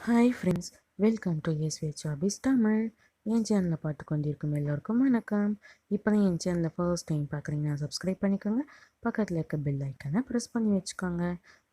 Hi friends, welcome to SVH Hobbies Tamil. என் சேனலில் பார்த்து கொண்டிருக்கும் எல்லோருக்கும் வணக்கம். இப்போ தான் என் சேனலில் ஃபர்ஸ்ட் டைம் பார்க்குறீங்கன்னா சப்ஸ்கிரைப் பண்ணிக்கோங்க. பக்கத்தில் இருக்க பெல் ஐக்கனை ப்ரெஸ் பண்ணி வச்சுக்கோங்க.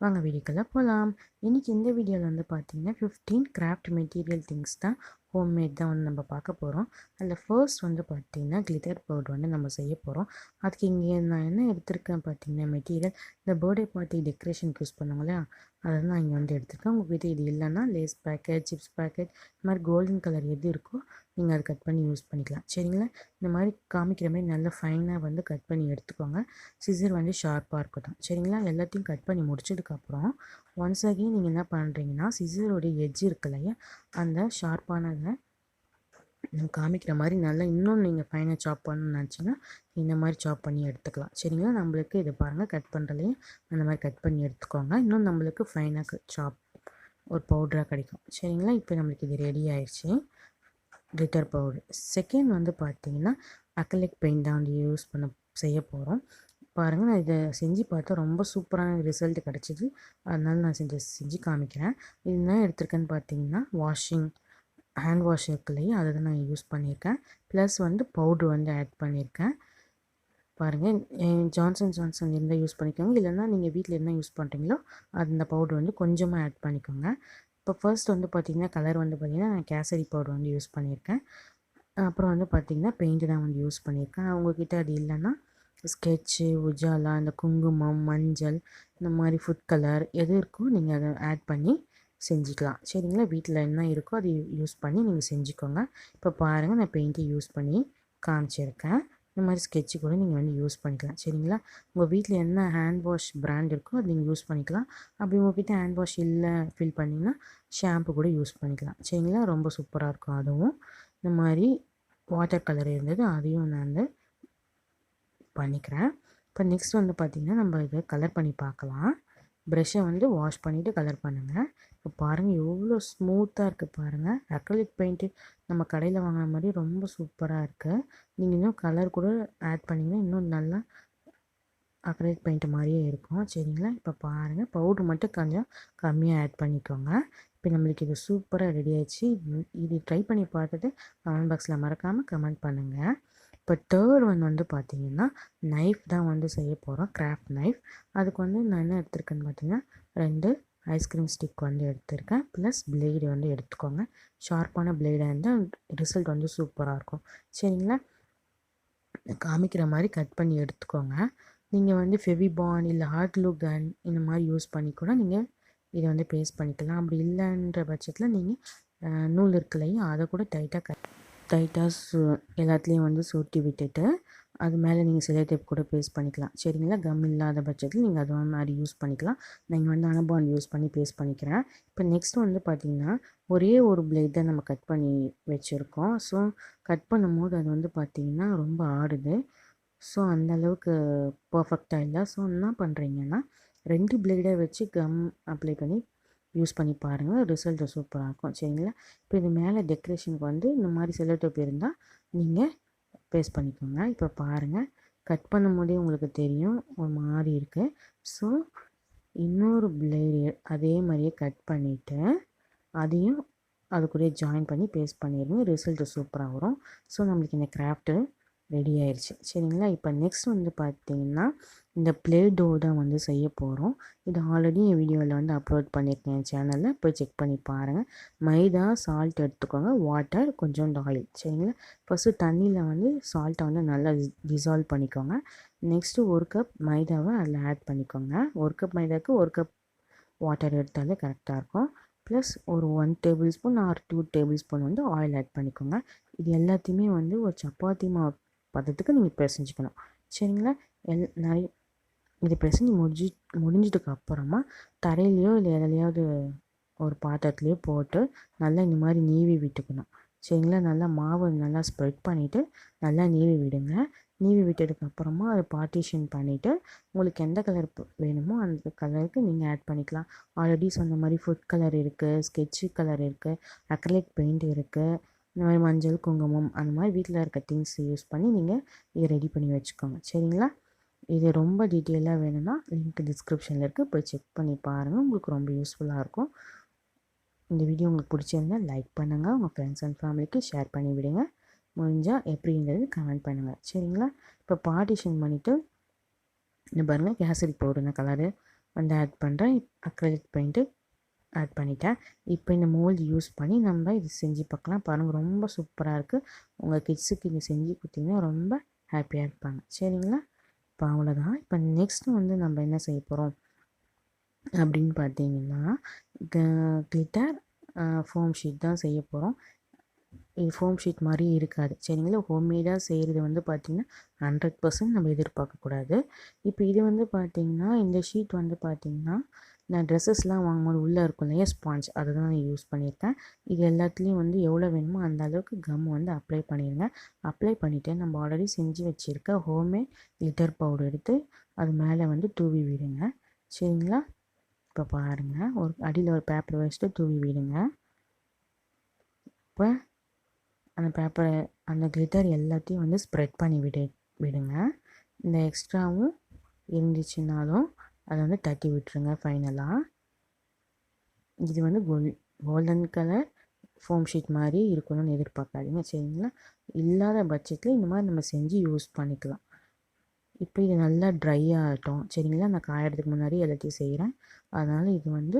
வாங்க வீடியோக்குள்ளே போகலாம். இன்றைக்கி இந்த வீடியோவில் வந்து பார்த்தீங்கன்னா 15 கிராஃப்ட் மெட்டீரியல் திங்ஸ் தான், ஹோம்மேட் தான் வந்து நம்ம பார்க்க போகிறோம். அதில் ஃபர்ஸ்ட் வந்து பார்த்திங்கன்னா கிளிட்டர் பவுடர் வந்து நம்ம செய்ய போகிறோம். அதுக்கு இங்கே நான் என்ன எடுத்திருக்கேன் பார்த்திங்கன்னா மெட்டீரியல், இந்த பர்த்டே பார்ட்டி டெக்கரேஷனுக்கு யூஸ் பண்ணுவாங்க இல்லையா, அதை நான் இங்கே வந்து எடுத்துருக்கேன். உங்கள்கிட்ட இது இல்லைன்னா லேஸ் பேக்கெட், சிப்ஸ் பேக்கெட், இந்த மாதிரி கோல்டன் கலர் எது இருக்கோ நீங்கள் அதை கட் பண்ணி யூஸ் பண்ணிக்கலாம். சரிங்களா? இந்த மாதிரி காமிக்கிற மாதிரி நல்ல ஃபைனாக வந்து கட் பண்ணி எடுத்துக்கோங்க. சிசர் வந்து ஷார்ப்பாக இருக்கட்டும். சரிங்களா? எல்லாத்தையும் கட் பண்ணி முடிச்சதுக்கப்புறம் ஒன்ஸ் அகெயின் நீங்கள் என்ன பண்ணுறீங்கன்னா, சிசரோடைய எட்ஜ் இருக்கு இல்லையா, அந்த ஷார்ப்பானதை காமிக்கிற மாதிரி நல்லா இன்னும் நீங்கள் ஃபைனாக சாப் பண்ணணும்னு நினச்சிங்கன்னா இந்த மாதிரி சாப் பண்ணி எடுத்துக்கலாம். சரிங்களா? நம்மளுக்கு இதை பாருங்கள், கட் பண்ணுறதுலையும் அந்த மாதிரி கட் பண்ணி எடுத்துக்கோங்க. இன்னும் நம்மளுக்கு ஃபைனாக சாப் ஒரு பவுடராக கிடைக்கும். சரிங்களா? இப்போ நம்மளுக்கு இது ரெடி ஆயிடுச்சு, கிளிட்டர் பவுடர். செகண்ட் வந்து பார்த்திங்கன்னா அக்ரிலிக் பெயிண்ட் தான் வந்து யூஸ் செய்ய போகிறோம். பாருங்கள், நான் இதை செஞ்சு பார்த்தா ரொம்ப சூப்பரான ரிசல்ட் கிடச்சிது. அதனால நான் செஞ்சு காமிக்கிறேன். இது என்ன எடுத்திருக்கேன்னு பார்த்தீங்கன்னா, ஹேண்ட் வாஷ் இருக்கு இல்லையா, அதை தான் நான் யூஸ் பண்ணியிருக்கேன். ப்ளஸ் வந்து பவுட்ரு வந்து ஆட் பண்ணியிருக்கேன். பாருங்கள், ஜான்சன் இருந்தால் யூஸ் பண்ணிக்கோங்க, இல்லைன்னா நீங்கள் வீட்டில் என்ன யூஸ் பண்ணுறீங்களோ அந்த பவுட்ரு வந்து கொஞ்சமாக ஆட் பண்ணிக்கோங்க. இப்போ ஃபர்ஸ்ட் வந்து பார்த்திங்கன்னா கலர் வந்து பார்த்திங்கன்னா நான் கேசரி பவுடர் வந்து யூஸ் பண்ணியிருக்கேன். அப்புறம் வந்து பார்த்திங்கன்னா பெயிண்ட்டு தான் வந்து யூஸ் பண்ணியிருக்கேன். அவங்கக்கிட்ட அது இல்லைன்னா ஸ்கெட்சு, உஜாலா, இந்த குங்குமம், மஞ்சள், இந்த மாதிரி ஃபுட் கலர் எது இருக்கோ நீங்கள் அதை ஆட் பண்ணி செஞ்சுக்கலாம். சரிங்களா? வீட்டில் என்ன இருக்கோ அதை யூஸ் பண்ணி நீங்கள் செஞ்சுக்கோங்க. இப்போ பாருங்கள், நான் பெயிண்ட்டை யூஸ் பண்ணி காமிச்சிருக்கேன். இந்த மாதிரி ஸ்கெட்சு கூட நீங்கள் வந்து யூஸ் பண்ணிக்கலாம். சரிங்களா? உங்கள் வீட்டில் என்ன ஹேண்ட் வாஷ் பிராண்ட் இருக்கோ அது நீங்கள் யூஸ் பண்ணிக்கலாம். அப்படி உங்கள்கிட்ட ஹேண்ட் வாஷ் இல்லை ஃபில் பண்ணிங்கன்னா ஷாம்பு கூட யூஸ் பண்ணிக்கலாம். சரிங்களா? ரொம்ப சூப்பராக இருக்கும். அதுவும் இந்த மாதிரி வாட்டர் கலர் இருந்தது, அதையும் நான் வந்து பண்ணிக்கிறேன். இப்போ நெக்ஸ்ட் வந்து பார்த்திங்கன்னா நம்ம இதை கலர் பண்ணி பார்க்கலாம். ப்ரெஷ்ஷை வந்து வாஷ் பண்ணிவிட்டு கலர் பண்ணுங்கள். இப்போ பாருங்கள் எவ்வளோ ஸ்மூத்தாக இருக்குது பாருங்கள். அக்ரிலிக் பெயிண்ட்டு நம்ம கடையில் வாங்கின மாதிரி ரொம்ப சூப்பராக இருக்குது. நீங்கள் இன்னும் கலர் கூட ஆட் பண்ணிங்கன்னா இன்னும் நல்லா அக்ரிலிக் பெயிண்ட்டு மாதிரியே இருக்கும். சரிங்களா? இப்போ பாருங்கள், பவுட்ரு மட்டும் கொஞ்சம் கம்மியாக ஆட் பண்ணிக்கோங்க. இப்போ நம்மளுக்கு இது சூப்பராக ரெடி ஆகிடுச்சு. இது ட்ரை பண்ணி பார்த்துட்டு கமெண்ட் பாக்ஸில் மறக்காமல் கமெண்ட் பண்ணுங்கள். இப்போ தேர்ட் ஒன் வந்து பார்த்திங்கன்னா நைஃப் தான் வந்து செய்ய போகிறோம், கிராஃப்ட் நைஃப். அதுக்கு வந்து நான் என்ன எடுத்திருக்கேன்னு பார்த்தீங்கன்னா 2 ஐஸ்கிரீம் ஸ்டிக் வந்து எடுத்திருக்கேன். ப்ளஸ் பிளேடு வந்து எடுத்துக்கோங்க. ஷார்ப்பான பிளேடாக இருந்தால் ரிசல்ட் வந்து சூப்பராக இருக்கும். சரிங்களா? காமிக்கிற மாதிரி கட் பண்ணி எடுத்துக்கோங்க. நீங்கள் வந்து ஃபெவிபாண்ட் இல்லை ஹாட் க்ளூ கன் இந்த மாதிரி யூஸ் பண்ணி கூட நீங்கள் இதை வந்து பேஸ்ட் பண்ணிக்கலாம். அப்படி இல்லைன்ற பட்சத்தில் நீங்கள் நூல் இருக்குல்லையும் அதை கூட டைட்டாக எல்லாத்துலேயும் வந்து சுருட்டி விட்டுட்டு அது மேலே நீங்கள் செலோ டேப் கூட பேஸ்ட் பண்ணிக்கலாம். சரிங்களா? கம் இல்லாத பட்சத்தில் நீங்கள் அது மாதிரி யூஸ் பண்ணிக்கலாம். நீங்கள் வந்து அனபாண்ட் யூஸ் பண்ணி பேஸ்ட் பண்ணிக்கிறேன். இப்போ நெக்ஸ்ட் வந்து பார்த்திங்கன்னா ஒரே ஒரு பிளேட் தான் நம்ம கட் பண்ணி வச்சுருக்கோம். ஸோ கட் பண்ணும்போது அது வந்து பார்த்திங்கன்னா ரொம்ப ஆடுது. ஸோ அந்தளவுக்கு பர்ஃபெக்டாக இல்லை. ஸோ என்ன பண்ணுறீங்கன்னா 2 பிளேடை வச்சு கம் அப்ளை பண்ணி யூஸ் பண்ணி பாருங்கள், ரிசல்ட்டு சூப்பராக இருக்கும். சரிங்களா? இப்போ இது மேலே டெக்கரேஷனுக்கு வந்து இந்த மாதிரி செல்லோ டேப் இருந்தால் நீங்கள் பேஸ்ட் பண்ணிக்கோங்க. இப்போ பாருங்கள், கட் பண்ணும்போதே உங்களுக்கு தெரியும் ஒரு மாதிரி இருக்குது. ஸோ இன்னொரு பிளேடு அதே மாதிரியே கட் பண்ணிவிட்டு அதையும் அது கூட ஜாயின் பண்ணி பேஸ்ட் பண்ணிடுங்க. ரிசல்ட்டு சூப்பராக வரும். ஸோ நம்மளுக்கு இந்த கிராஃப்ட்டு ரெடி ஆயிடுச்சு. சரிங்களா? இப்போ நெக்ஸ்ட் வந்து பார்த்திங்கன்னா இந்த ப்ளே டோ தான் வந்து செய்ய போகிறோம். இது ஆல்ரெடி என் வீடியோவில் வந்து அப்லோட் பண்ணியிருக்கேன் என் சேனலில், போய் செக் பண்ணி பாருங்கள். மைதா, சால்ட் எடுத்துக்கோங்க, வாட்டர், கொஞ்சோண்டு ஆயில். சரிங்களா? ஃபஸ்ட்டு தண்ணியில் வந்து சால்ட்டை வந்து நல்லா டிசால்வ் பண்ணிக்கோங்க. நெக்ஸ்ட்டு 1 கப் மைதாவை அதில் ஆட் பண்ணிக்கோங்க. 1 கப் மைதாவுக்கு 1 கப் வாட்டர் எடுத்தாலே கரெக்டாக இருக்கும். ப்ளஸ் ஒரு 1 table spoon R 2 table spoon வந்து ஆயில் ஆட் பண்ணிக்கோங்க. இது எல்லாத்தையுமே வந்து ஒரு சப்பாத்தி மாவு பதத்துக்கு நீங்கள் பிசைஞ்சிக்கணும். சரிங்களா? நிறைய இது பிசைஞ்சு முடிஞ்சதுக்கு அப்புறமா தரையிலையோ இல்லை எதுலையாவது ஒரு பாத்திரத்துலையோ போட்டு நல்லா இந்த மாதிரி நீவி விட்டுக்கணும். சரிங்களா? நல்லா மாவை நல்லா ஸ்ப்ரெட் பண்ணிவிட்டு நல்லா நீவி விடுங்க. நீவி விட்டதுக்கப்புறமா அதை பார்ட்டிஷன் பண்ணிவிட்டு உங்களுக்கு எந்த கலர் வேணுமோ அந்த கலருக்கு நீங்கள் ஆட் பண்ணிக்கலாம். ஆல்ரெடி சொன்ன மாதிரி ஃபுட் கலர் இருக்குது, ஸ்கெட்சு கலர் இருக்குது, அக்ரிலிக் பெயிண்ட் இருக்குது, இந்த மாதிரி மஞ்சள், குங்குமம், அந்த மாதிரி வீட்டில் இருக்க திங்ஸ் யூஸ் பண்ணி நீங்கள் இதை ரெடி பண்ணி வச்சுக்கோங்க. சரிங்களா? இது ரொம்ப டீட்டெயிலாக வேணும்னா லிங்க் டிஸ்கிரிப்ஷனில் இருக்குது, போய் செக் பண்ணி பாருங்கள். உங்களுக்கு ரொம்ப யூஸ்ஃபுல்லாக இருக்கும். இந்த வீடியோ உங்களுக்கு பிடிச்சிருந்தால் லைக் பண்ணுங்கள், உங்கள் ஃப்ரெண்ட்ஸ் அண்ட் ஃபேமிலிக்கு ஷேர் பண்ணி விடுங்க. முடிஞ்சால் எப்படிங்கிறது கமெண்ட் பண்ணுங்கள். சரிங்களா? இப்போ பார்ட்டிஷன் பண்ணிவிட்டு இந்த பாருங்கள் கேசரி பவுடர் கலரு வந்து ஆட் பண்ணுறேன். அக்ரலிக் பெயிண்ட்டு ஆட் பண்ணிட்டேன். இப்போ இந்த மோல்டு யூஸ் பண்ணி நம்ம இது செஞ்சு பார்க்கலாம். பாருங்கள் ரொம்ப சூப்பராக இருக்குது. உங்கள் கிட்ஸுக்கு இது செஞ்சு கொடுத்தீங்கன்னா ரொம்ப ஹாப்பியாக இருப்பாங்க. சரிங்களா? இப்போ அவ்வளோதான். இப்போ நெக்ஸ்ட்டு வந்து நம்ம என்ன செய்ய போகிறோம் அப்படின்னு பார்த்தீங்கன்னா கிளிட்டர் ஃபோம் ஷீட் தான் செய்ய போகிறோம். இது ஃபோம் ஷீட் மாதிரி இருக்காது. சரிங்களா? ஹோம்மேடாக செய்கிறது வந்து பார்த்திங்கன்னா 100% நம்ம எதிர்பார்க்கக்கூடாது. இப்போ இது வந்து பார்த்திங்கன்னா இந்த ஷீட் வந்து பார்த்திங்கன்னா நான் ட்ரெஸ்ஸஸ்லாம் வாங்கும்போது உள்ளே இருக்கும் இல்லையா ஸ்பாஞ்ச், அதை தான் நான் யூஸ் பண்ணியிருக்கேன். இது எல்லாத்துலேயும் வந்து எவ்வளோ வேணுமோ அந்த அளவுக்கு கம் வந்து அப்ளை பண்ணிடுங்க. அப்ளை பண்ணிவிட்டு நம்ம ஆல்ரெடி செஞ்சு வச்சுருக்க ஹோம்மேட் கிளிட்டர் பவுடர் எடுத்து அது மேலே வந்து தூவி விடுங்க. சரிங்களா? இப்போ பாருங்கள், ஒரு அடியில் ஒரு பேப்பர் வச்சுட்டு தூவி விடுங்க. இப்போ அந்த பேப்பரை அந்த கிளிட்டர் எல்லாத்தையும் வந்து ஸ்ப்ரெட் பண்ணி விடுங்க. இந்த எக்ஸ்ட்ராவும் இருந்துச்சுன்னாலும் அதை வந்து தட்டி விட்டுருங்க. ஃபைனலாக இது வந்து கோல்டன் கலர் ஃபோம் ஷீட் மாதிரி இருக்கணும்னு எதிர்பார்க்காதீங்க. சரிங்களா? இல்லாத பட்சத்தில் இந்த மாதிரி நம்ம செஞ்சு யூஸ் பண்ணிக்கலாம். இப்போ இது நல்லா ட்ரை ஆகட்டும். சரிங்களா? நான் காயறதுக்கு முன்னாடி எல்லாத்தையும் செய்கிறேன். அதனால் இது வந்து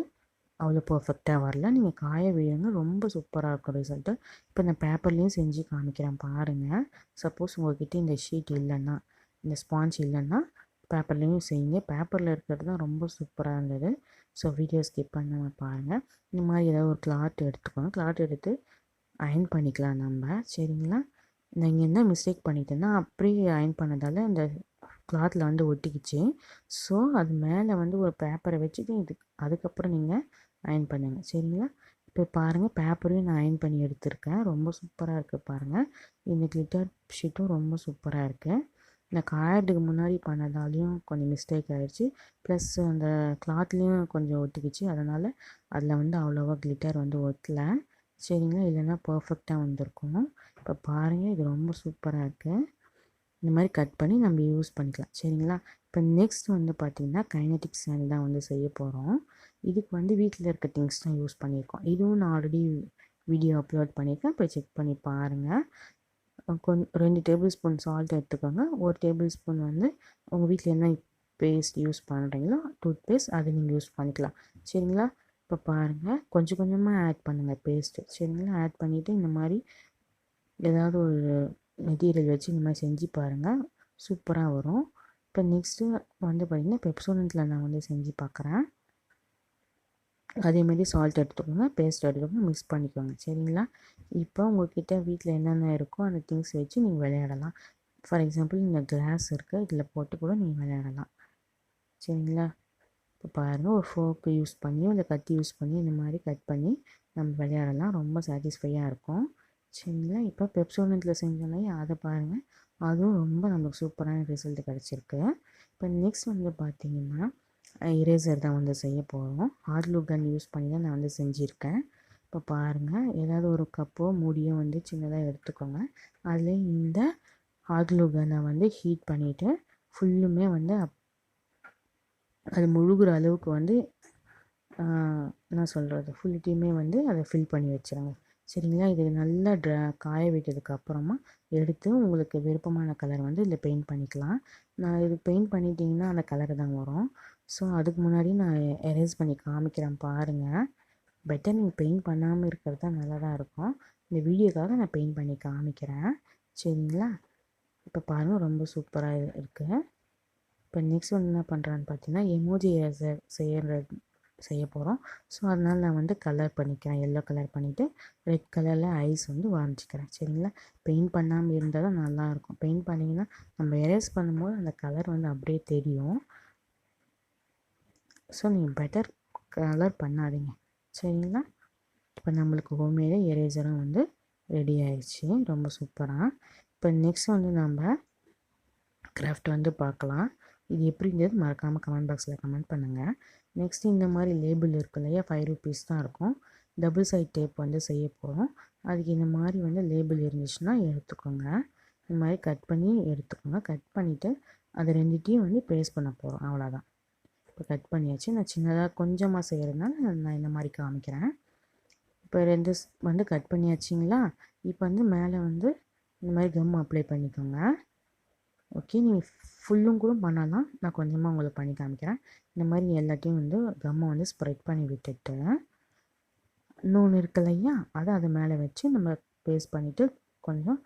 அவ்வளோ பர்ஃபெக்டாக வரல. நீங்கள் காய விடுங்க, ரொம்ப சூப்பராக இருக்கும் ரிசல்ட்டு. இப்போ நான் பேப்பர்லேயும் செஞ்சு காமிக்கிறேன் பாருங்கள். சப்போஸ் உங்கள்கிட்ட இந்த ஷீட் இல்லைன்னா, இந்த ஸ்பாஞ்ச் இல்லைன்னா பேப்பர்லேயும் செய்யுங்க. பேப்பரில் இருக்கிறது தான் ரொம்ப சூப்பராக இருந்தது. ஸோ வீடியோ ஸ்கிப் பண்ணாமல் பாருங்கள். இந்த மாதிரி ஏதாவது ஒரு கிளாத் எடுத்துக்கோங்க. கிளாத் எடுத்து அயர்ன் பண்ணிக்கலாம் நம்ம. சரிங்களா? நீங்கள் என்ன மிஸ்டேக் பண்ணிட்டேன்னா அப்படியே அயர்ன் பண்ணதால் அந்த கிளாத்தில் வந்து ஒட்டிக்கிச்சு. ஸோ அது மேலே வந்து ஒரு பேப்பரை வச்சுட்டு அதுக்கப்புறம் நீங்கள் அயர்ன் பண்ணுங்கள். சரிங்களா? இப்போ பாருங்கள், பேப்பரையும் நான் அயர்ன் பண்ணி எடுத்திருக்கேன். ரொம்ப சூப்பராக இருக்குது பாருங்கள். இந்த கிளிட்டர் ஷீட்டும் ரொம்ப சூப்பராக இருக்குது. நான் காயறதுக்கு முன்னாடி பண்ணதாலையும் கொஞ்சம் மிஸ்டேக் ஆகிடுச்சு. ப்ளஸ் அந்த கிளாத்லேயும் கொஞ்சம் ஒட்டிக்கிச்சு. அதனால் அதில் வந்து அவ்வளோவா கிளிட்டர் வந்து ஒட்டலை. சரிங்களா? இல்லைன்னா பர்ஃபெக்டாக வந்திருக்கும். இப்போ பாருங்கள், இது ரொம்ப சூப்பராக இருக்குது. இந்த மாதிரி கட் பண்ணி நம்ம யூஸ் பண்ணிக்கலாம். சரிங்களா? இப்போ நெக்ஸ்ட் வந்து பார்த்திங்கன்னா கைனடிக் சேண்ட் தான் வந்து செய்ய போகிறோம். இதுக்கு வந்து வீட்டில் இருக்க திங்ஸ் தான் யூஸ் பண்ணியிருக்கோம். இதுவும் நான் ஆல்ரெடி வீடியோ அப்லோட் பண்ணியிருக்கேன். போய் செக் பண்ணி பாருங்கள். 2 டேபிள் ஸ்பூன் சால்ட் எடுத்துக்கோங்க. 1 டேபிள் ஸ்பூன் வந்து உங்கள் வீட்டில் என்ன பேஸ்ட் யூஸ் பண்ணுறீங்களோ டூத் பேஸ்ட் அதை நீங்கள் யூஸ் பண்ணிக்கலாம். சரிங்களா? இப்போ பாருங்கள், கொஞ்சம் கொஞ்சமாக ஆட் பண்ணுங்கள் பேஸ்ட்டு. சரிங்களா? ஆட் பண்ணிவிட்டு இந்த மாதிரி ஏதாவது ஒரு மெட்டீரியல் வச்சு இந்த மாதிரி செஞ்சு பாருங்கள், சூப்பராக வரும். இப்போ நெக்ஸ்ட்டு வந்து பார்த்திங்கன்னா பெப்சோடண்ட்டில் நான் வந்து செஞ்சு பார்க்குறேன். அதேமாரி சால்ட் எடுத்துக்கோங்க, பேஸ்ட் எடுத்துக்கோங்க, மிக்ஸ் பண்ணிக்கோங்க. சரிங்களா? இப்போ உங்கள்கிட்ட வீட்டில் என்னென்ன இருக்கோ அந்த திங்ஸ் வச்சு நீங்கள் விளையாடலாம். ஃபார் எக்ஸாம்பிள் இந்த கிளாஸ் இருக்குது, இதில் போட்டு கூட நீங்கள் விளையாடலாம். சரிங்களா? இப்போ பாருங்கள், ஒரு ஃபோர்க்கு யூஸ் பண்ணி அந்த கத்தி யூஸ் பண்ணி இந்த மாதிரி கட் பண்ணி நம்ம விளையாடலாம். ரொம்ப சாட்டிஸ்ஃபையாக இருக்கும். சரிங்களா? இப்போ பெப்சோடண்ட்டில் செஞ்சோன்னே அதை பாருங்கள், அதுவும் ரொம்ப நமக்கு சூப்பரான ரிசல்ட் கிடச்சிருக்கு. இப்போ நெக்ஸ்ட் வந்து பார்த்திங்கன்னா இரேசர் தான் வந்து செய்ய போகிறோம். ஹார்ட் க்ளூ கன் யூஸ் பண்ணி தான் நான் வந்து செஞ்சுருக்கேன். இப்போ பாருங்கள், ஏதாவது ஒரு கப்போ மூடியோ வந்து சின்னதாக எடுத்துக்கோங்க. அதில் இந்த ஹார்ட் க்ளூ கன்னை வந்து ஹீட் பண்ணிவிட்டு ஃபுல்லுமே வந்து அது முழுகிற அளவுக்கு வந்து என்ன சொல்கிறது, ஃபுல்லிட்டையுமே வந்து அதை ஃபில் பண்ணி வச்சுருங்க. சரிங்களா? இது நல்லா காய விட்டதுக்கு அப்புறமா எடுத்து உங்களுக்கு விருப்பமான கலர் வந்து இதில் பெயிண்ட் பண்ணிக்கலாம். நான் இது பெயிண்ட் பண்ணிட்டிங்கன்னா அந்த கலர் தான் வரும். ஸோ அதுக்கு முன்னாடி நான் எரேஸ் பண்ணி காமிக்கிறேன் பாருங்கள். பெட்டர் நீங்கள் பெயிண்ட் பண்ணாமல் இருக்கிறது தான் நல்லா தான் இருக்கும். இந்த வீடியோக்காக நான் பெயிண்ட் பண்ணி காமிக்கிறேன். சரிங்களா? இப்போ பாருங்கள், ரொம்ப சூப்பராக இருக்குது. இப்போ நெக்ஸ்ட் வந்து என்ன பண்ணுறான்னு பார்த்தீங்கன்னா எமோஜி எரேசர் செய்ய போகிறோம். ஸோ அதனால் நான் வந்து கலர் பண்ணிக்கிறேன். எல்லோ கலர் பண்ணிவிட்டு ரெட் கலரில் ஐஸ் வந்து வரைஞ்சிக்கிறேன். சரிங்களா? பெயிண்ட் பண்ணாமல் இருந்தால் தான் நல்லாயிருக்கும். பெயிண்ட் பண்ணிங்கன்னா நம்ம எரேஸ் பண்ணும்போது அந்த கலர் வந்து அப்படியே தெரியும். ஸோ நீங்கள் பெட்டர் கலர் பண்ணாதீங்க. சரிங்களா? இப்போ நம்மளுக்கு ஹோம்மேடு எரேசரும் வந்து ரெடி ஆயிடுச்சு, ரொம்ப சூப்பராக. இப்போ நெக்ஸ்ட் வந்து நம்ம கிராஃப்ட் வந்து பார்க்கலாம். இது எப்படிங்கிறது மறக்காமல் கமெண்ட் பாக்ஸில் கமெண்ட் பண்ணுங்கள். நெக்ஸ்ட்டு இந்த மாதிரி லேபிள் இருக்கு இல்லையா, 5 rupees தான் இருக்கும். டபுள் சைட் டேப் வந்து செய்ய போகிறோம். அதுக்கு இந்த மாதிரி வந்து லேபிள் இருந்துச்சுன்னா எடுத்துக்கோங்க. இந்த மாதிரி கட் பண்ணி எடுத்துக்கோங்க. கட் பண்ணிவிட்டு அதை ரெண்டுத்தையும் வந்து பேஸ்ட் பண்ண போகிறோம். அவ்வளோதான். இப்போ கட் பண்ணியாச்சு. நான் சின்னதாக கொஞ்சமாக செய்கிறதுனால நான் இந்த மாதிரி காமிக்கிறேன். இப்போ 2 வந்து கட் பண்ணியாச்சிங்களா? இப்போ வந்து மேலே வந்து இந்த மாதிரி கம் அப்ளை பண்ணிக்கோங்க. ஓகே, நீங்கள் ஃபுல்லும் கூட பண்ணலாம். நான் கொஞ்சமாக உங்களுக்கு பண்ணி காமிக்கிறேன். இந்த மாதிரி எல்லாத்தையும் வந்து கம்மை வந்து ஸ்ப்ரெட் பண்ணி விட்டுட்டு இன்னொன்று இருக்கு இல்லையா, அதை அது மேலே வச்சு நம்ம பேஸ்ட் பண்ணிவிட்டு கொஞ்சம்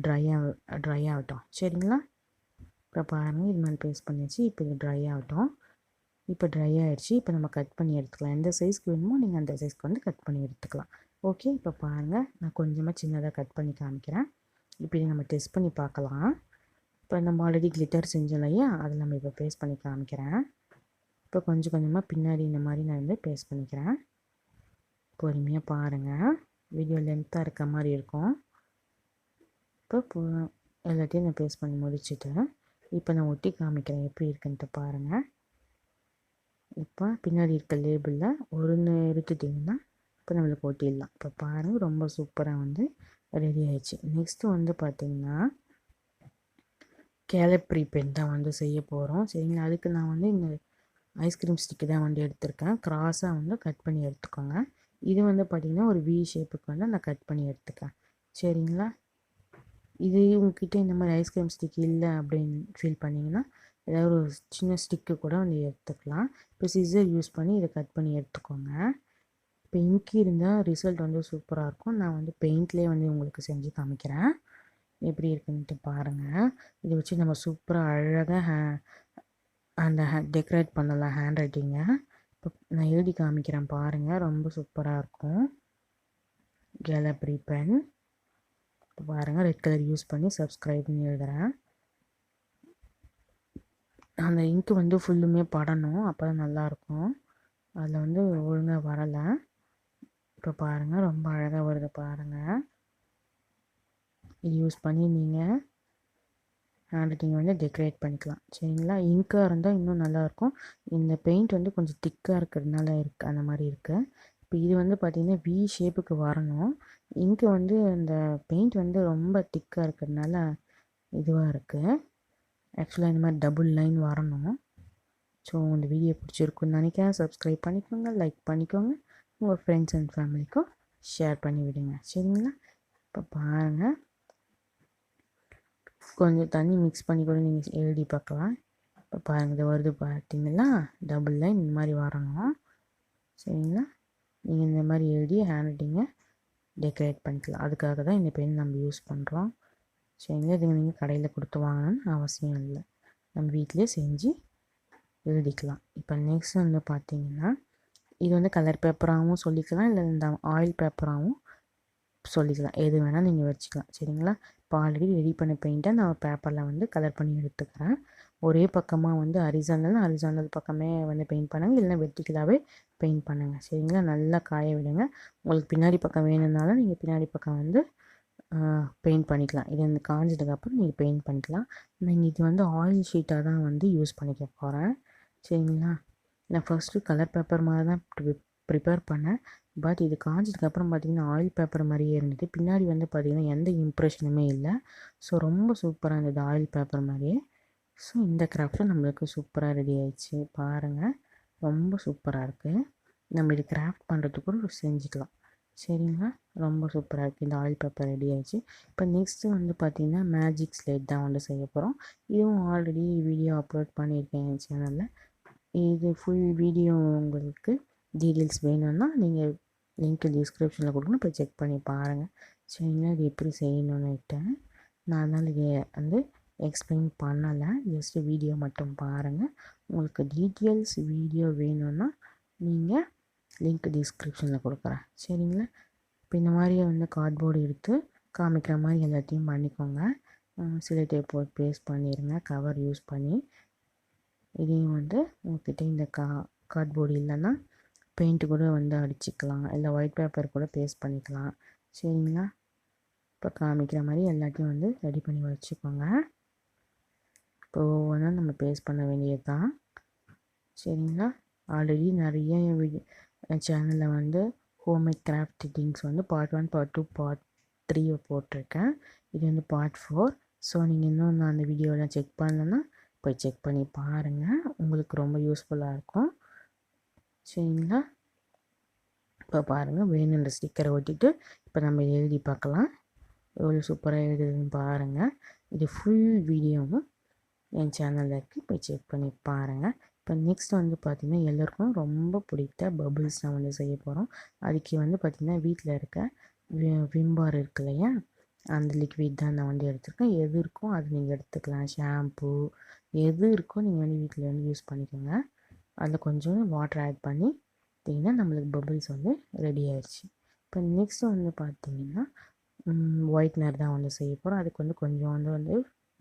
ட்ரை ஆகட்டும். சரிங்களா? இப்போ பாருங்கள், இது மாதிரி பேஸ்ட் பண்ணியாச்சு. இப்போ இது ட்ரை ஆகட்டும். இப்போ ட்ரை ஆகிடுச்சு. இப்போ நம்ம கட் பண்ணி எடுத்துக்கலாம். எந்த சைஸ்க்கு வேணுமோ நீங்கள் அந்த சைஸ்க்கு வந்து கட் பண்ணி எடுத்துக்கலாம். ஓகே, இப்போ பாருங்கள், நான் கொஞ்சமாக சின்னதாக கட் பண்ணி காமிக்கிறேன். இப்போ இதை நம்ம டெஸ்ட் பண்ணி பார்க்கலாம். இப்போ நம்ம ஆல்ரெடி கிளிட்டர் செஞ்சோம் இல்லையா, அதை நம்ம இப்போ பேஸ்ட் பண்ணி காமிக்கிறேன். இப்போ கொஞ்சம் கொஞ்சமாக பின்னாடி இந்த மாதிரி நான் வந்து பேஸ்ட் பண்ணிக்கிறேன். பொறுமையாக பாருங்கள், வீடியோ லென்த்தாக இருக்க மாதிரி இருக்கும். இப்போ எல்லாத்தையும் நான் பேஸ்ட் பண்ணி முடிச்சுட்டு இப்போ நான் ஒட்டி காமிக்கிறேன் எப்படி இருக்குன்ட்டு பாருங்கள். இப்போ பின்னாடி இருக்க லேபிளில் ஒன்று எடுத்துட்டிங்கன்னா இப்போ நம்மளுக்கு ஒட்டிடலாம். இப்போ பாருங்கள், ரொம்ப சூப்பராக வந்து ரெடி ஆயிடுச்சு. நெக்ஸ்ட்டு வந்து பார்த்திங்கன்னா கேலிப்ரி பென் தான் வந்து செய்ய போகிறோம். சரிங்களா? அதுக்கு நான் வந்து இந்த ஐஸ்கிரீம் ஸ்டிக்கு தான் வந்து எடுத்திருக்கேன். கிராஸாக வந்து கட் பண்ணி எடுத்துக்கோங்க. இது வந்து பார்த்திங்கன்னா ஒரு வி ஷேப்புக்கு வந்து நான் கட் பண்ணி எடுத்துக்கேன். சரிங்களா? இது உங்ககிட்ட இந்த மாதிரி ஐஸ்கிரீம் ஸ்டிக் இல்லை அப்படின்னு ஃபீல் பண்ணிங்கன்னா ஏதாவது ஒரு சின்ன ஸ்டிக்கு கூட வந்து எடுத்துக்கலாம். இப்போ சிசர் யூஸ் பண்ணி இதை கட் பண்ணி எடுத்துக்கோங்க. இப்போ இங்கி இருந்தால் ரிசல்ட் வந்து சூப்பராக இருக்கும். நான் வந்து பெயிண்ட்லேயே வந்து உங்களுக்கு செஞ்சு காமிக்கிறேன் எப்படி இருக்குன்ட்டு பாருங்கள். இதை வச்சு நம்ம சூப்பராக அழகாக அந்த டெக்கரேட் பண்ணலாம் ஹேண்ட் ரைட்டிங்கை. இப்போ நான் எழுதி காமிக்கிறேன் பாருங்கள், ரொம்ப சூப்பராக இருக்கும். கேலப்ரி பென். இப்போ பாருங்கள், ரெட் கலர் யூஸ் பண்ணி சப்ஸ்கிரைப்னு எழுதுகிறேன். அந்த இங்க்கு வந்து ஃபுல்லுமே படணும், அப்போ தான் நல்லாயிருக்கும். அதில் வந்து ஒழுங்காக வரலை. இப்போ பாருங்கள், ரொம்ப அழகாக வருது பாருங்கள். இது யூஸ் பண்ணி நீங்கள் ஹேண்ட் ரைட்டிங் வந்து டெக்கரேட் பண்ணிக்கலாம். சரிங்களா? இங்காக இருந்தால் இன்னும் நல்லாயிருக்கும். இந்த பெயிண்ட் வந்து கொஞ்சம் திக்காக இருக்கிறதுனால இருக்குது, அந்த மாதிரி இருக்குது. இப்போ இது வந்து பார்த்திங்கன்னா வி ஷேப்புக்கு வரணும். இங்கு வந்து இந்த பெயிண்ட் வந்து ரொம்ப திக்காக இருக்கிறதுனால இதுவாக இருக்குது. ஆக்சுவலாக இந்த மாதிரி டபுள் லைன் வரணும். ஸோ இந்த வீடியோ பிடிச்சிருக்குன்னு நினைக்கிறேன். சப்ஸ்கிரைப் பண்ணிக்கோங்க, லைக் பண்ணிக்கோங்க, உங்கள் ஃப்ரெண்ட்ஸ் அண்ட் ஃபேமிலிக்கும் ஷேர் பண்ணி விடுங்க. சரிங்களா? இப்போ பாருங்கள், கொஞ்சம் தண்ணி மிக்ஸ் பண்ணி கூட நீங்கள் எழுதி பார்க்கலாம். இப்போ பாருங்கள், இது வருது பார்த்தீங்களா, டபுள் லைன் இந்த மாதிரி வரணும். சரிங்களா? நீங்கள் இந்த மாதிரி எழுதி ஹேண்ட் ரைட்டிங்கை டெக்கரேட் பண்ணிக்கலாம். அதுக்காக தான் இந்த பென் நம்ம யூஸ் பண்ணுறோம். சரிங்களா? இது நீங்கள் கடையில் கொடுத்து வாங்கணும்னு அவசியம் இல்லை, நம்ம வீட்டிலே செஞ்சு எழுதிக்கலாம். இப்போ நெக்ஸ்ட் வந்து பார்த்திங்கன்னா இது வந்து கலர் பேப்பராகவும் சொல்லிக்கலாம், இல்லை இந்த ஆயில் பேப்பராகவும் சொல்லிக்கலாம். எது வேணால் நீங்கள் வச்சுக்கலாம். சரிங்களா? இப்போ ஆல்ரெடி ரெடி பண்ண பெயிண்ட்டை நான் பேப்பரில் வந்து கலர் பண்ணி எடுத்துக்கிறேன். ஒரே பக்கமாக வந்து ஹரிசாண்டல் பக்கமே வந்து பெயிண்ட் பண்ணுங்கள், இல்லைனா வெர்டிகலாகவே பெயிண்ட் பண்ணுங்கள். சரிங்களா? நல்லா காய விடுங்க. உங்களுக்கு பின்னாடி பக்கம் வேணும்னாலும் நீங்கள் பின்னாடி பக்கம் வந்து பெயிண்ட் பண்ணிக்கலாம். இது வந்து காஞ்சதுக்கப்புறம் நீங்கள் பெயிண்ட் பண்ணிக்கலாம். நீங்கள் இது வந்து ஆயில் ஷீட்டாக தான் வந்து யூஸ் பண்ணிக்க போகிறேன். சரிங்களா? நான் ஃபஸ்ட்டு கலர் பேப்பர் மாதிரி தான் ப்ரிப்பேர் பண்ணேன். பட் இது காஞ்சதுக்கப்புறம் பார்த்திங்கன்னா ஆயில் பேப்பர் மாதிரியே இருந்தது. பின்னாடி வந்து பார்த்திங்கன்னா எந்த இம்ப்ரெஷனுமே இல்லை. ஸோ ரொம்ப சூப்பராக இருந்தது ஆயில் பேப்பர் மாதிரியே. ஸோ இந்த கிராஃப்ட்டும் நம்மளுக்கு சூப்பராக ரெடி ஆயிடுச்சு பாருங்கள், ரொம்ப சூப்பராக இருக்குது. நம்ம இது கிராஃப்ட் பண்ணுறதுக்கு கூட செஞ்சுக்கலாம். சரிங்களா? ரொம்ப சூப்பராக இருக்குது. இந்த ஆயில் பேப்பர் ரெடி ஆயிடுச்சு. இப்போ நெக்ஸ்ட்டு வந்து பார்த்திங்கன்னா மேஜிக் ஸ்லேட் தான் வந்து செய்ய போகிறோம். இதுவும் ஆல்ரெடி வீடியோ அப்லோட் பண்ணியிருக்கேன் என் சேனலில். இது ஃபுல் வீடியோ உங்களுக்கு டீட்டெயில்ஸ் வேணும்னா நீங்கள் லிங்க் டிஸ்கிரிப்ஷனில் கொடுக்கணும், போய் செக் பண்ணி பாருங்கள். சரிங்களா? இது எப்படி செய்யணுன்னுட்டு நான் அதனால் இதை வந்து எக்ஸ்பிளைன் பண்ணலை, ஜஸ்ட்டு வீடியோ மட்டும் பாருங்கள். உங்களுக்கு டீட்டெயில்ஸ் வீடியோ வேணும்னா நீங்கள் லிங்க் டிஸ்கிரிப்ஷனில் கொடுக்குறேன். சரிங்களா? இப்போ இந்த மாதிரி வந்து கார்ட்போர்டு எடுத்து காமிக்கிற மாதிரி எல்லாத்தையும் பண்ணிக்கோங்க. சில டேப் போட்டு பேஸ்ட் பண்ணிடுங்க கவர் யூஸ் பண்ணி. இதையும் வந்து உங்கள்கிட்ட இந்த கார்ட்போர்டு இல்லைன்னா பெயிண்ட்டு கூட வந்து அடிச்சுக்கலாம், இல்லை ஒயிட் பேப்பர் கூட பேஸ்ட் பண்ணிக்கலாம். சரிங்களா? இப்போ காமிக்கிற மாதிரி எல்லாத்தையும் வந்து ரெடி பண்ணி வச்சுக்கோங்க. இப்போ ஒவ்வொன்றா நம்ம பேஸ்ட் பண்ண வேண்டியது தான். சரிங்களா? ஆல்ரெடி நிறைய சேனலில் வந்து ஹோம்மேட் கிராஃப்ட் திங்ஸ் வந்து பார்ட் 1, பார்ட் 2, பார்ட் 3 போட்டிருக்கேன். இது வந்து பார்ட் 4. ஸோ நீங்கள் இன்னும் நான் அந்த வீடியோலாம் செக் பண்ணலன்னா போய் செக் பண்ணி பாருங்கள், உங்களுக்கு ரொம்ப யூஸ்ஃபுல்லாக இருக்கும். சரிங்களா? இப்போ பாருங்கள், வேணுன்ற ஸ்டிக்கரை ஒட்டிட்டு இப்போ நம்ம எழுதி பார்க்கலாம். எவ்வளோ சூப்பராக எழுதுதுன்னு பாருங்கள். இது ஃபுல் வீடியோவும் என் சேனலில் இருக்குது, போய் செக் பண்ணி பாருங்கள். இப்போ நெக்ஸ்ட் வந்து பார்த்திங்கன்னா எல்லோருக்கும் ரொம்ப பிடித்த பபுள்ஸ் நான் வந்து செய்ய போகிறோம். அதுக்கு வந்து பார்த்திங்கன்னா வீட்டில் இருக்க விம் பார் இருக்கு இல்லையா, அந்த லிக்விட் தான் நான் வந்து எடுத்துருக்கேன். எது இருக்கோ அது நீங்கள் எடுத்துக்கலாம். ஷாம்பு எது இருக்கோ நீங்கள் வந்து வீட்டில் வந்து யூஸ் பண்ணிக்கோங்க. அதில் கொஞ்சம் வாட்டர் ஆட் பண்ணி பார்த்திங்கன்னா நம்மளுக்கு பபுள்ஸ் வந்து ரெடி ஆயிடுச்சு. இப்போ நெக்ஸ்ட் வந்து பார்த்திங்கன்னா ஒயிட்னர் தான் வந்து செய்ய போகிறோம். அதுக்கு வந்து கொஞ்சம் வந்து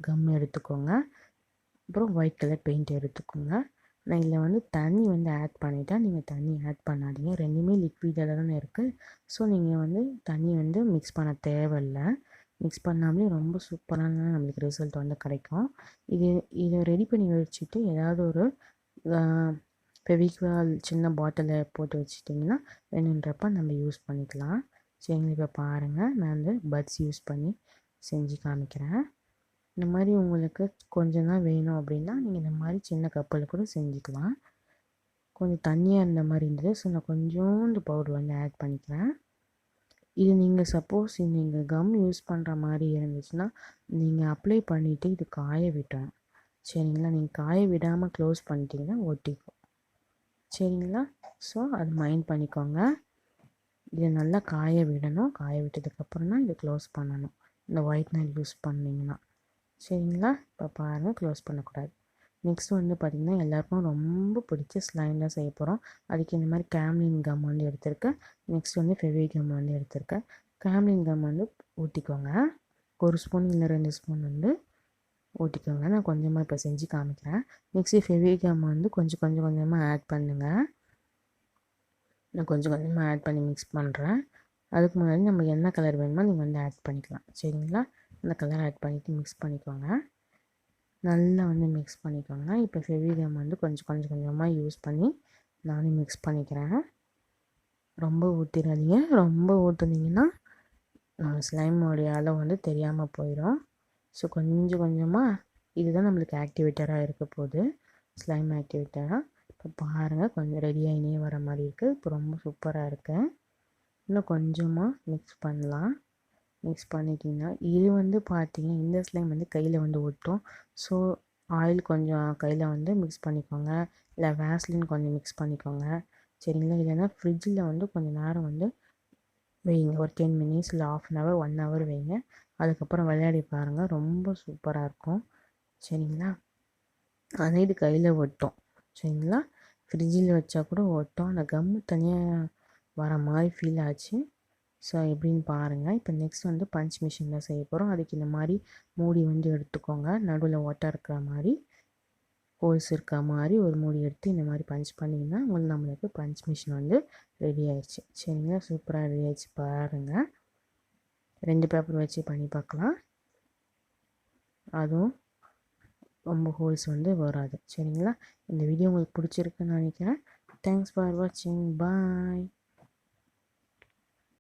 கம் எடுத்துக்கோங்க. அப்புறம் ஒயிட் கலர் பெயிண்ட் எடுத்துக்கோங்க. நான் இதில் வந்து தண்ணி வந்து ஆட் பண்ணிவிட்டேன். நீங்கள் தண்ணி ஆட் பண்ணாதீங்க, ரெண்டுமே லிக்விடில் தானே இருக்குது. ஸோ நீங்கள் வந்து தண்ணி வந்து மிக்ஸ் பண்ண தேவையில்லை. மிக்ஸ் பண்ணாமலே ரொம்ப சூப்பரான நம்மளுக்கு ரிசல்ட் வந்து கிடைக்கும். இதை ரெடி பண்ணி வச்சுட்டு ஏதாவது ஒரு ஃபெவிக்வால் சின்ன பாட்டிலில் போட்டு வச்சுட்டிங்கன்னா வேணுன்றப்ப நம்ம யூஸ் பண்ணிக்கலாம். சரிங்க, இப்போ பாருங்கள், நான் வந்து பட்ஸ் யூஸ் பண்ணி செஞ்சு காமிக்கிறேன். இந்த மாதிரி உங்களுக்கு கொஞ்சம் தான் வேணும் அப்படின்னா நீங்கள் இந்த மாதிரி சின்ன கப்பில் கூட செஞ்சுக்கலாம். கொஞ்சம் தண்ணியாக இருந்த மாதிரி இருந்தது, ஸோ நான் கொஞ்சோண்டு பவுடர் வந்து ஆட் பண்ணிக்கிறேன். இது நீங்கள் சப்போஸ் நீங்கள் கம் யூஸ் பண்ணுற மாதிரி இருந்துச்சுன்னா நீங்கள் அப்ளை பண்ணிவிட்டு இது காய விட்டணும். சரிங்களா, நீங்கள் காய விடாமல் க்ளோஸ் பண்ணிட்டீங்கன்னா ஒட்டிக்கும். சரிங்களா, ஸோ அது மைண்ட் பண்ணிக்கோங்க. இதை நல்லா காய விடணும். காய விட்டதுக்கப்புறம் தான் இதை க்ளோஸ் பண்ணணும், இந்த ஒயிட்னர் யூஸ் பண்ணிங்கன்னா. சரிங்களா, இப்போ பாருங்கள், க்ளோஸ் பண்ணக்கூடாது. நெக்ஸ்ட் வந்து பார்த்திங்கன்னா எல்லாருக்கும் ரொம்ப பிடிச்ச ஸ்லைம் தான் செய்ய போகிறோம். அதுக்கு இந்த மாதிரி கேம்லின் கம் வந்து எடுத்திருக்கேன். நெக்ஸ்ட் வந்து ஃபெவி கம் வந்து எடுத்திருக்கேன். கேம்லின் கம் வந்து ஊற்றிக்கோங்க. 1 ஸ்பூன் இல்லை 2 ஸ்பூன் வந்து ஊற்றிக்கோங்க. நான் கொஞ்சமாக இப்போ செஞ்சு காமிக்கிறேன். நெக்ஸ்ட்டு ஃபெவி கம் வந்து கொஞ்சமாக ஆட் பண்ணுங்கள். நான் கொஞ்சமாக ஆட் பண்ணி மிக்ஸ் பண்ணுறேன். அதுக்கு முன்னாடி நம்ம என்ன கலர் வேணுமோ நீங்கள் வந்து ஆட் பண்ணிக்கலாம். சரிங்களா, அந்த கலர் ஆட் பண்ணிவிட்டு மிக்ஸ் பண்ணிக்கோங்க. நல்லா வந்து மிக்ஸ் பண்ணிக்கோங்க. இப்போ ஃபெவிகம் வந்து கொஞ்சமாக யூஸ் பண்ணி நானும் மிக்ஸ் பண்ணிக்கிறேன். ரொம்ப ஊற்றிடாதீங்க, ரொம்ப ஊற்றுனீங்கன்னா ஸ்லைமோடைய அளவு வந்து தெரியாமல் போயிடும். ஸோ கொஞ்சமாக இதுதான் நம்மளுக்கு ஆக்டிவேட்டராக இருக்க போகுது, ஸ்லைம் ஆக்டிவேட்டராக. இப்போ பாருங்கள், கொஞ்சம் ரெடியாகினே வர மாதிரி இருக்குது. இப்போ ரொம்ப சூப்பராக இருக்கு. இன்னும் கொஞ்சமாக மிக்ஸ் பண்ணலாம். மிக்ஸ் பண்ணிட்டிங்கன்னா இது வந்து பார்த்திங்கன்னா இந்த ஸ்லைம் வந்து கையில் வந்து ஒட்டும். ஸோ ஆயில் கொஞ்சம் கையில் வந்து மிக்ஸ் பண்ணிக்கோங்க, இல்லை வேஸ்லின் கொஞ்சம் மிக்ஸ் பண்ணிக்கோங்க. சரிங்களா, இல்லைன்னா ஃப்ரிட்ஜில் வந்து கொஞ்சம் நேரம் வந்து வைங்க, ஒரு 10 மினிட்ஸ் இல்லை 1/2 hour 1 hour வைங்க. அதுக்கப்புறம் விளையாடி பாருங்கள், ரொம்ப சூப்பராக இருக்கும். சரிங்களா, ஆனால் இது கையில் ஒட்டும். சரிங்களா, ஃப்ரிட்ஜில் வச்சா கூட ஒட்டும். அந்த கம்மு தனியாக வர மாதிரி ஃபீல் ஆச்சு. ஸோ எப்படின்னு பாருங்கள். இப்போ நெக்ஸ்ட் வந்து பஞ்ச் மிஷின் தான் செய்ய போகிறோம். அதுக்கு இந்த மாதிரி மூடி வந்து எடுத்துக்கோங்க. நடுவில் ஓட்டை இருக்கிற மாதிரி, ஹோல்ஸ் இருக்கிற மாதிரி ஒரு மூடி எடுத்து இந்த மாதிரி பஞ்ச் பண்ணிங்கன்னா நம்மளுக்கு பஞ்ச் மிஷின் வந்து ரெடி ஆயிடுச்சு. சரிங்களா, சூப்பராக ரெடி ஆயிடுச்சு பாருங்கள். 2 பேப்பர் வச்சு பண்ணி பார்க்கலாம். அதுவும் ரொம்ப ஹோல்ஸ் வந்து வராது. சரிங்களா, இந்த வீடியோ உங்களுக்கு பிடிச்சிருக்குன்னு நினைக்கிறேன். தேங்க்ஸ் ஃபார் வாட்சிங். பாய்.